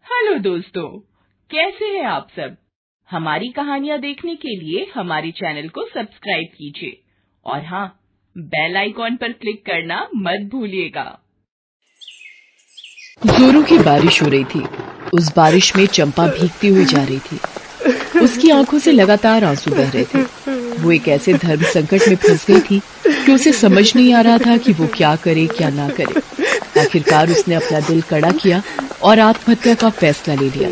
Hello दोस्तों, कैसे हैं आप सब। हमारी कहानियाँ देखने के लिए हमारे चैनल को सब्सक्राइब कीजिए और हाँ, बेल आइकॉन पर क्लिक करना मत भूलिएगा। जोरों की बारिश हो रही थी। उस बारिश में चंपा भीगती हुई जा रही थी। उसकी आंखों से लगातार आंसू बह रहे थे। वो एक ऐसे धर्म संकट में फंस गई थी कि उसे समझ नहीं आ रहा था कि वो क्या करे क्या ना करे। आखिरकार उसने अपना दिल कड़ा किया और आत्महत्या का फैसला ले लिया।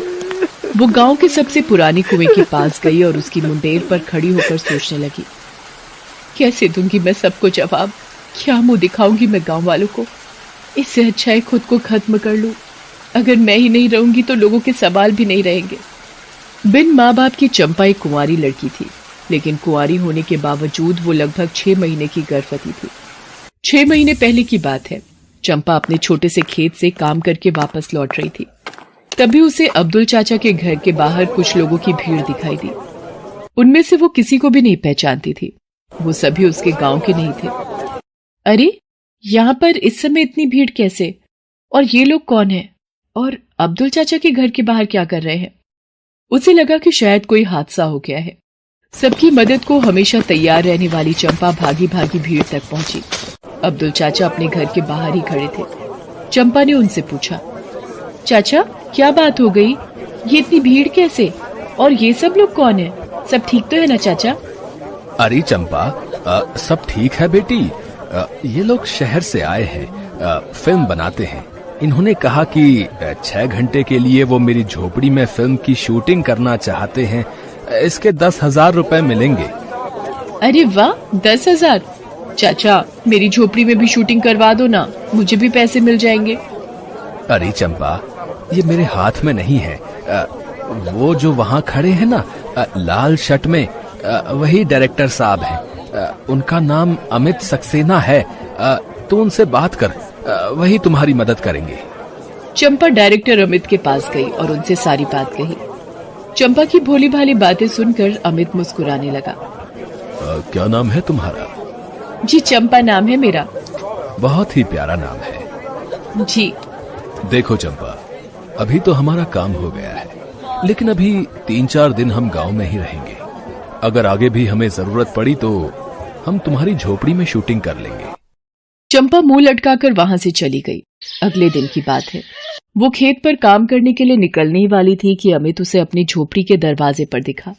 वो गांव के सबसे पुरानी कुएं के पास गई और उसकी मुंडेर पर खड़ी होकर सोचने लगी, कैसे दूंगी मैं सबको जवाब, क्या मुंह दिखाऊंगी मैं गांव वालों को। इससे अच्छा है खुद को खत्म कर लूं। अगर मैं ही नहीं रहूंगी तो लोगों के सवाल भी नहीं रहेंगे। बिन माँ बाप की चंपा एक कुंवारी लड़की थी, लेकिन कुंवारी होने के बावजूद वो लगभग 6 महीने की गर्भवती थी। 6 महीने पहले की बात है। चंपा अपने छोटे से खेत से काम करके वापस लौट रही थी। तभी उसे अब्दुल चाचा के घर के बाहर कुछ लोगों की भीड़ दिखाई दी। उनमें से वो किसी को भी नहीं पहचानती थी। वो सभी उसके गांव के नहीं थे। अरे, यहाँ पर इस समय इतनी भीड़ कैसे? और ये लोग कौन हैं? और अब्दुल चाचा के घर के बाहर क्या कर रहे हैं? उसे लगा कि शायद कोई हादसा हो गया है। सबकी मदद को हमेशा तैयार रहने वाली चंपा भागी भागी भीड़ तक पहुंची। अब्दुल चाचा अपने घर के बाहर ही खड़े थे। चंपा ने उनसे पूछा, चाचा क्या बात हो गई? ये इतनी भीड़ कैसे? और ये सब लोग कौन हैं? सब ठीक तो है ना चाचा? अरे चंपा, सब ठीक है बेटी। ये लोग शहर से आए हैं, फिल्म बनाते हैं। इन्होंने कहा कि 6 घंटे के लिए वो मेरी झोपड़ी में फिल्म की शूटिंग करना चाहते हैं। इसके 10,000 रुपए मिलेंगे। अरे वाह, 10,000! चाचा मेरी झोपड़ी में भी शूटिंग करवा दो ना, मुझे भी पैसे मिल जाएंगे। अरे चंपा, ये मेरे हाथ में नहीं है। वो जो वहाँ खड़े हैं ना, लाल शर्ट में, वही डायरेक्टर साहब हैं। उनका नाम अमित सक्सेना है। तो उनसे बात कर, वही तुम्हारी मदद करेंगे। चंपा डायरेक्टर अमित के पास गई और उनसे सारी बात कही। चंपा की भोली भाली बातें सुनकर अमित मुस्कुराने लगा। क्या नाम है तुम्हारा? जी, चंपा नाम है मेरा। बहुत ही प्यारा नाम है। जी। देखो चंपा, अभी तो हमारा काम हो गया है, लेकिन अभी 3-4 दिन हम गांव में ही रहेंगे। अगर आगे भी हमें जरूरत पड़ी तो हम तुम्हारी झोपड़ी में शूटिंग कर लेंगे। चंपा मुंह लटकाकर वहां से चली गई। अगले दिन की बात है। वो खेत पर काम करने के लिए निकलने ही वाली थी कि अमित उसे अपनी झोपड़ी के दरवाजे पर दिखा।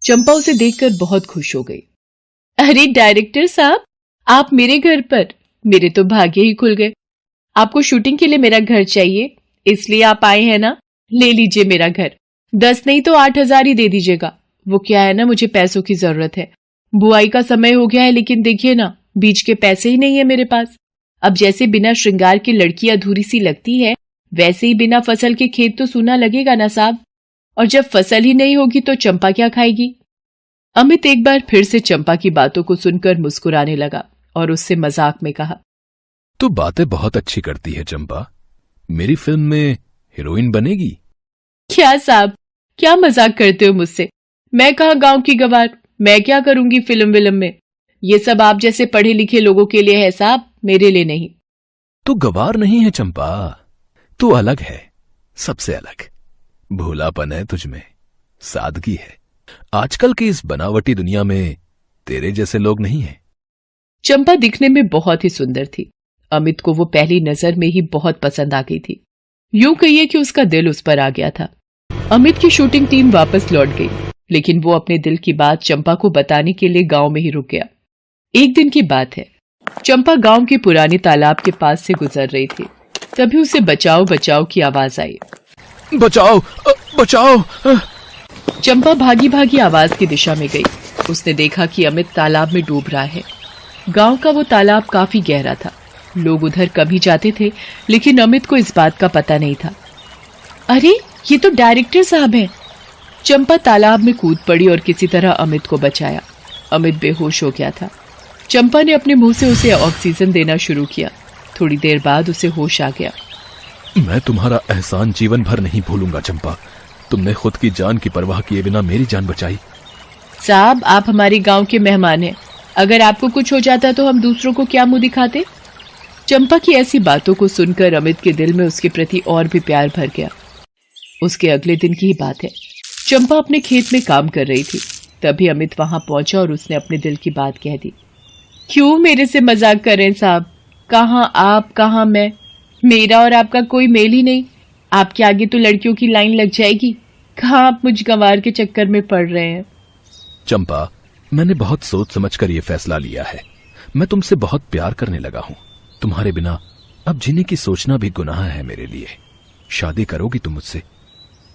चंपा उसे देखकर बहुत खुश हो गई। अरे डायरेक्टर साहब, आप मेरे घर पर? मेरे तो भाग्य ही खुल गए। आपको शूटिंग के लिए मेरा घर चाहिए, इसलिए आप आए हैं ना? ले लीजिए मेरा घर। 10 नहीं तो 8,000 ही दे दीजिएगा। वो क्या है ना, मुझे पैसों की जरूरत है। बुआई का समय हो गया है, लेकिन देखिए ना, बीज के पैसे ही नहीं है मेरे पास। अब जैसे बिना श्रृंगार की लड़की अधूरी सी लगती है, वैसे ही बिना फसल के खेत तो सूना लगेगा ना साहब। और जब फसल ही नहीं होगी तो चंपा क्या खाएगी? अमित एक बार फिर से चंपा की बातों को सुनकर मुस्कुराने लगा और उससे मजाक में कहा, तू बातें बहुत अच्छी करती है चंपा। मेरी फिल्म में हीरोइन बनेगी? क्या साहब, क्या मजाक करते हो मुझसे? मैं कहाँ गांव की गवार, मैं क्या करूंगी फिल्म में? ये सब आप जैसे पढ़े लिखे लोगों के लिए है साहब, मेरे लिए नहीं। तू गवार नहीं है चंपा, तू अलग है, सबसे अलग। भोलापन है तुझमें, सादगी है। आजकल की इस बनावटी दुनिया में तेरे जैसे लोग नहीं हैं। चंपा दिखने में बहुत ही सुंदर थी। अमित को वो पहली नजर में ही बहुत पसंद आ गई थी। यूं कहिए कि उसका दिल उस पर आ गया था। अमित की शूटिंग टीम वापस लौट गई, लेकिन वो अपने दिल की बात चंपा को बताने के लिए गांव में ही रुक गया। एक दिन की बात है। चंपा गांव के पुराने तालाब के पास से गुजर रही थी। तभी उसे बचाओ बचाओ की आवाज आई। बचाओ, बचाओ! चंपा भागी भागी आवाज की दिशा में गई। उसने देखा कि अमित तालाब में डूब रहा है। गांव का वो तालाब काफी गहरा था। लोग उधर कभी जाते थे, लेकिन अमित को इस बात का पता नहीं था। अरे, ये तो डायरेक्टर साहब हैं। चंपा तालाब में कूद पड़ी और किसी तरह अमित को बचाया। अमित बेहोश हो गया था। चंपा ने अपने मुंह से उसे ऑक्सीजन देना शुरू किया। थोड़ी देर बाद उसे होश आ गया। मैं तुम्हारा एहसान जीवन भर नहीं भूलूंगा चंपा। तुमने खुद की जान की परवाह किए बिना मेरी जान बचाई। साहब, आप हमारे गांव के मेहमान हैं। अगर आपको कुछ हो जाता तो हम दूसरों को क्या मुंह दिखाते? चंपा की ऐसी बातों को सुनकर अमित के दिल में उसके प्रति और भी प्यार भर गया। उसके अगले दिन की ही बात है। चंपा अपने खेत में काम कर रही थी, तभी अमित वहां पहुंचा और उसने अपने दिल की बात कह दी। क्यों मेरे से मजाक कर रहे हैं साहब? कहाँ आप, कहाँ मैं? मेरा और आपका कोई मेल ही नहीं। आपके आगे तो लड़कियों की लाइन लग जाएगी। कहाँ आप मुझ गंवार के चक्कर में पड़ रहे हैं? चंपा, मैंने बहुत सोच समझकर ये फैसला लिया है। मैं तुमसे बहुत प्यार करने लगा हूँ। तुम्हारे बिना अब जीने की सोचना भी गुनाह है मेरे लिए। शादी करोगी तुम मुझसे?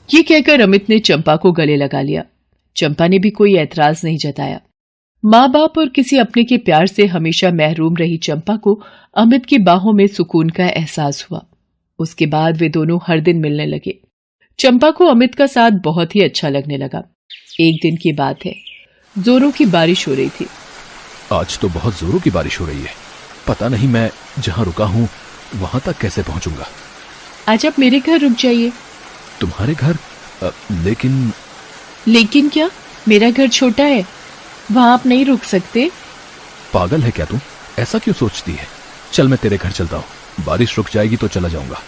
ये कहकर अमित ने चंपा को गले लगा लिया। चंपा ने भी कोई ऐतराज नहीं जताया। माँ बाप और किसी अपने के प्यार से हमेशा महरूम रही चंपा को अमित की बाहों में सुकून का एहसास हुआ। उसके बाद वे दोनों हर दिन मिलने लगे। चंपा को अमित का साथ बहुत ही अच्छा लगने लगा। एक दिन की बात है, जोरों की बारिश हो रही थी। आज तो बहुत जोरों की बारिश हो रही है। पता नहीं मैं जहाँ रुका हूँ वहां तक कैसे पहुंचूंगा। आज आप मेरे घर रुक जाइए। तुम्हारे घर? लेकिन क्या? मेरा घर छोटा है, वहां आप नहीं रुक सकते। पागल है क्या तुम? ऐसा क्यों सोचती है? चल मैं तेरे घर चलता हूँ, बारिश रुक जाएगी तो चला जाऊंगा।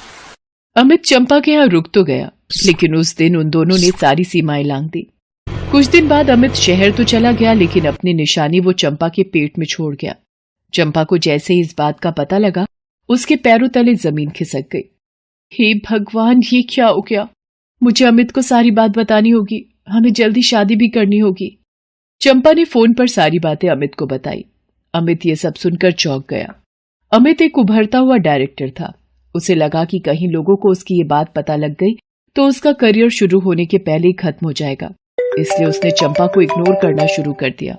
अमित चंपा के यहाँ रुक तो गया, लेकिन उस दिन उन दोनों ने सारी सीमाएं लांघ दी। कुछ दिन बाद अमित शहर तो चला गया, लेकिन अपनी निशानी वो चंपा के पेट में छोड़ गया। चंपा को जैसे ही इस बात का पता लगा, उसके पैरों तले जमीन खिसक गई। हे भगवान, ये क्या हो गया? मुझे अमित को सारी बात बतानी होगी, हमें जल्दी शादी भी करनी होगी। चंपा ने फोन पर सारी बातें अमित को बताई। अमित ये सब सुनकर चौंक गया। अमित एक उभरता हुआ डायरेक्टर था। उसे लगा कि कहीं लोगों को उसकी ये बात पता लग गई तो उसका करियर शुरू होने के पहले ही खत्म हो जाएगा। इसलिए उसने चंपा को इग्नोर करना शुरू कर दिया।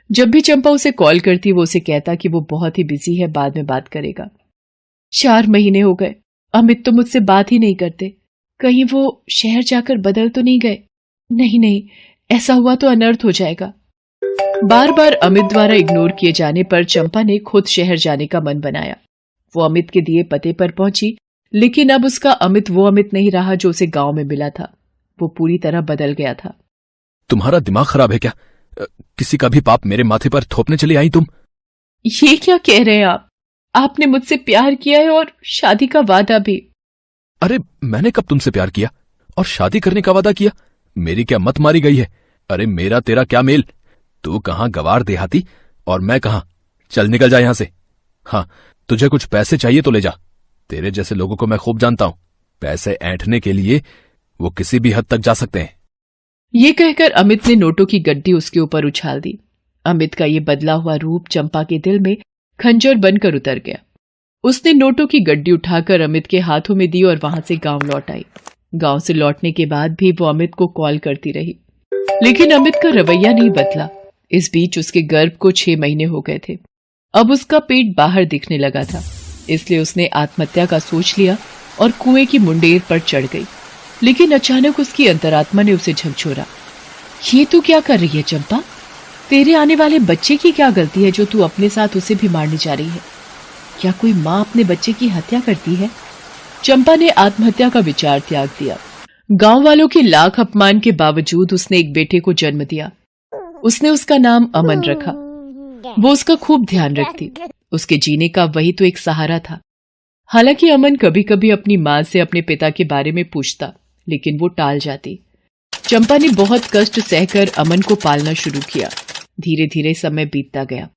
जब भी चंपा उसे कॉल करती, वो उसे कहता कि वो बहुत ही बिजी है, बाद में बात करेगा। 4 महीने हो गए, अमित तो मुझसे बात ही नहीं करते। कहीं वो शहर जाकर बदल तो नहीं गए? नहीं, ऐसा हुआ तो अनर्थ हो जाएगा। बार बार अमित द्वारा इग्नोर किए जाने पर चंपा ने खुद शहर जाने का मन बनाया। वो अमित के दिए पते पर पहुंची, लेकिन अब उसका अमित वो अमित नहीं रहा जो उसे गांव में मिला था। वो पूरी तरह बदल गया था। तुम्हारा दिमाग खराब है क्या? किसी का भी पाप मेरे माथे पर थोपने चली आई तुम? ये क्या कह रहे हैं आप? आपने मुझसे प्यार किया है और शादी का वादा भी। अरे मैंने कब तुमसे प्यार किया और शादी करने का वादा किया? मेरी क्या मत मारी गई है? अरे मेरा तेरा क्या मेल? तू कहाँ गवार देहाती और मैं कहाँ? चल निकल जा यहां से। हाँ, तुझे कुछ पैसे चाहिए तो ले जा। तेरे जैसे लोगों को मैं खूब जानता हूं। पैसे ऐंठने के लिए वो किसी भी हद तक जा सकते हैं। ये कहकर अमित ने नोटों की गड्डी उसके ऊपर उछाल दी। अमित का ये बदला हुआ रूप चंपा के दिल में खंजर बनकर उतर गया। उसने नोटों की गड्डी उठाकर अमित के हाथों में दी और वहां से गांव लौट आई। गांव से लौटने के बाद भी वो अमित को कॉल करती रही, लेकिन अमित का रवैया नहीं बदला। इस बीच उसके गर्भ को 6 महीने हो गए थे। अब उसका पेट बाहर दिखने लगा था, इसलिए उसने आत्महत्या का सोच लिया और कुएं की मुंडेर पर चढ़ गई। लेकिन अचानक उसकी अंतरात्मा ने उसे झकझोरा। ये तू क्या कर रही है चंपा? तेरे आने वाले बच्चे की क्या गलती है जो तू अपने साथ उसे भी मारने जा रही है? क्या कोई माँ अपने बच्चे की हत्या करती है? चंपा ने आत्महत्या का विचार त्याग दिया। गांव वालों के लाख अपमान के बावजूद उसने एक बेटे को जन्म दिया। उसने उसका नाम अमन रखा। वो उसका खूब ध्यान रखती। उसके जीने का वही तो एक सहारा था। हालांकि अमन कभी कभी अपनी माँ से अपने पिता के बारे में पूछता, लेकिन वो टाल जाती। चंपा ने बहुत कष्ट सहकर अमन को पालना शुरू किया। धीरे धीरे समय बीतता गया।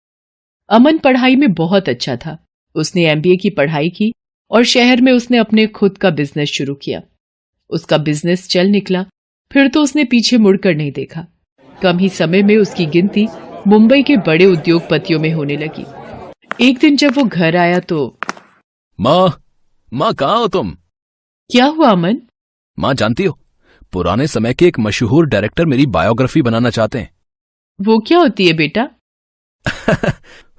अमन पढ़ाई में बहुत अच्छा था। उसने MBA की पढ़ाई की और शहर में उसने अपने खुद का बिजनेस शुरू किया। उसका बिजनेस चल निकला, फिर तो उसने पीछे मुड़कर नहीं देखा। कम ही समय में उसकी गिनती मुंबई के बड़े उद्योगपतियों में होने लगी। एक दिन जब वो घर आया तो माँ कहाँ हो तुम? क्या हुआ अमन? माँ जानती हो, पुराने समय के एक मशहूर डायरेक्टर मेरी बायोग्राफी बनाना चाहते हैं। वो क्या होती है बेटा?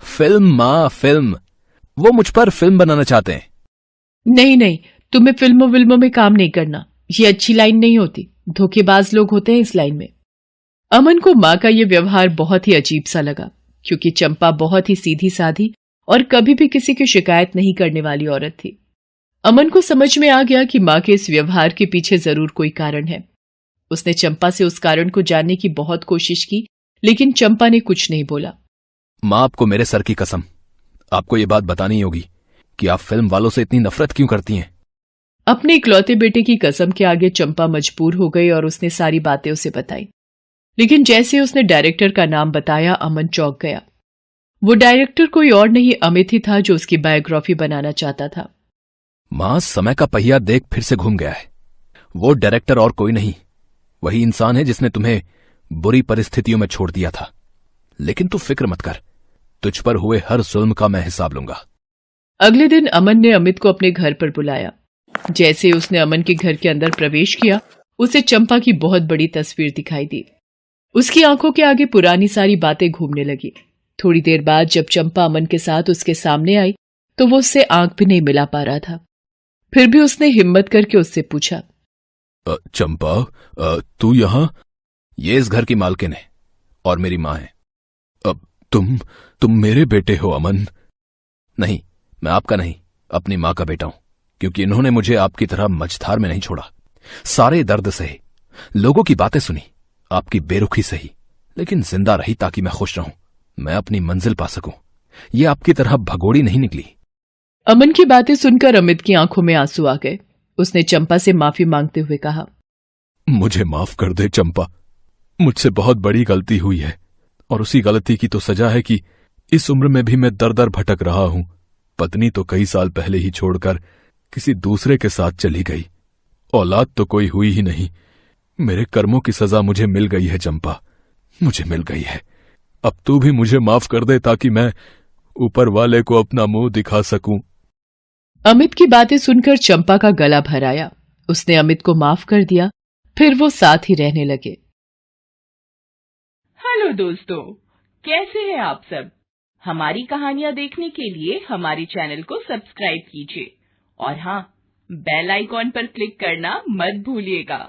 फिल्म माँ, फिल्म। वो मुझ पर फिल्म बनाना चाहते हैं। नहीं, तुम्हें फिल्मों में काम नहीं करना। ये अच्छी लाइन नहीं होती। धोखेबाज लोग होते हैं इस लाइन में। अमन को माँ का ये व्यवहार बहुत ही अजीब सा लगा, क्योंकि चंपा बहुत ही सीधी साधी और कभी भी किसी की शिकायत नहीं करने वाली औरत थी। अमन को समझ में आ गया कि माँ के इस व्यवहार के पीछे जरूर कोई कारण है। उसने चंपा से उस कारण को जानने की बहुत कोशिश की, लेकिन चंपा ने कुछ नहीं बोला। माँ, आपको मेरे सर की कसम, आपको ये बात बतानी होगी कि आप फिल्म वालों से इतनी नफरत क्यों करती हैं। अपने इकलौते बेटे की कसम के आगे चंपा मजबूर हो गई और उसने सारी बातें उसे बताई। लेकिन जैसे उसने डायरेक्टर का नाम बताया, अमन चौंक गया। वो डायरेक्टर कोई और नहीं अमित ही था, जो उसकी बायोग्राफी बनाना चाहता था। मां, समय का पहिया देख फिर से घूम गया है। वो डायरेक्टर और कोई नहीं, वही इंसान है जिसने तुम्हें बुरी परिस्थितियों में छोड़ दिया था। लेकिन तू फिक्र मत कर, तुझ पर हुए हर जुल्म का मैं हिसाब लूंगा। अगले दिन अमन ने अमित को अपने घर पर बुलाया। जैसे उसने अमन के घर के अंदर प्रवेश किया, उसे चंपा की बहुत बड़ी तस्वीर दिखाई दी। उसकी आंखों के आगे पुरानी सारी बातें घूमने लगी। थोड़ी देर बाद जब चंपा अमन के साथ उसके सामने आई तो वो उससे आंख भी नहीं मिला पा रहा था। फिर भी उसने हिम्मत करके उससे पूछा, चंपा, तू यहां? ये इस घर की मालकिन है और मेरी मां है। अब तुम मेरे बेटे हो अमन? नहीं, मैं आपका नहीं, अपनी मां का बेटा हूं, क्योंकि इन्होंने मुझे आपकी तरह मझधार में नहीं छोड़ा। सारे दर्द सहे, लोगों की बातें सुनी, आपकी बेरुखी सही, लेकिन जिंदा रही ताकि मैं खुश रहूं, मैं अपनी मंजिल पा सकूं। ये आपकी तरह भगोड़ी नहीं निकली। अमन की बातें सुनकर अमित की आंखों में आंसू आ गए। उसने चंपा से माफी मांगते हुए कहा, मुझे माफ कर दे चंपा, मुझसे बहुत बड़ी गलती हुई है और उसी गलती की तो सजा है कि इस उम्र में भी मैं दर दर भटक रहा हूं। पत्नी तो कई साल पहले ही छोड़कर किसी दूसरे के साथ चली गई, औलाद तो कोई हुई ही नहीं। मेरे कर्मों की सजा मुझे मिल गई है चंपा, मुझे मिल गई है। अब तू भी मुझे माफ कर दे ताकि मैं ऊपर वाले को अपना मुंह दिखा सकूं। अमित की बातें सुनकर चंपा का गला भर आया। उसने अमित को माफ कर दिया, फिर वो साथ ही रहने लगे। हेलो दोस्तों, कैसे हैं आप सब? हमारी कहानियां देखने के लिए हमारे चैनल को सब्सक्राइब कीजिए और हाँ, बेल आइकॉन पर क्लिक करना मत भूलिएगा।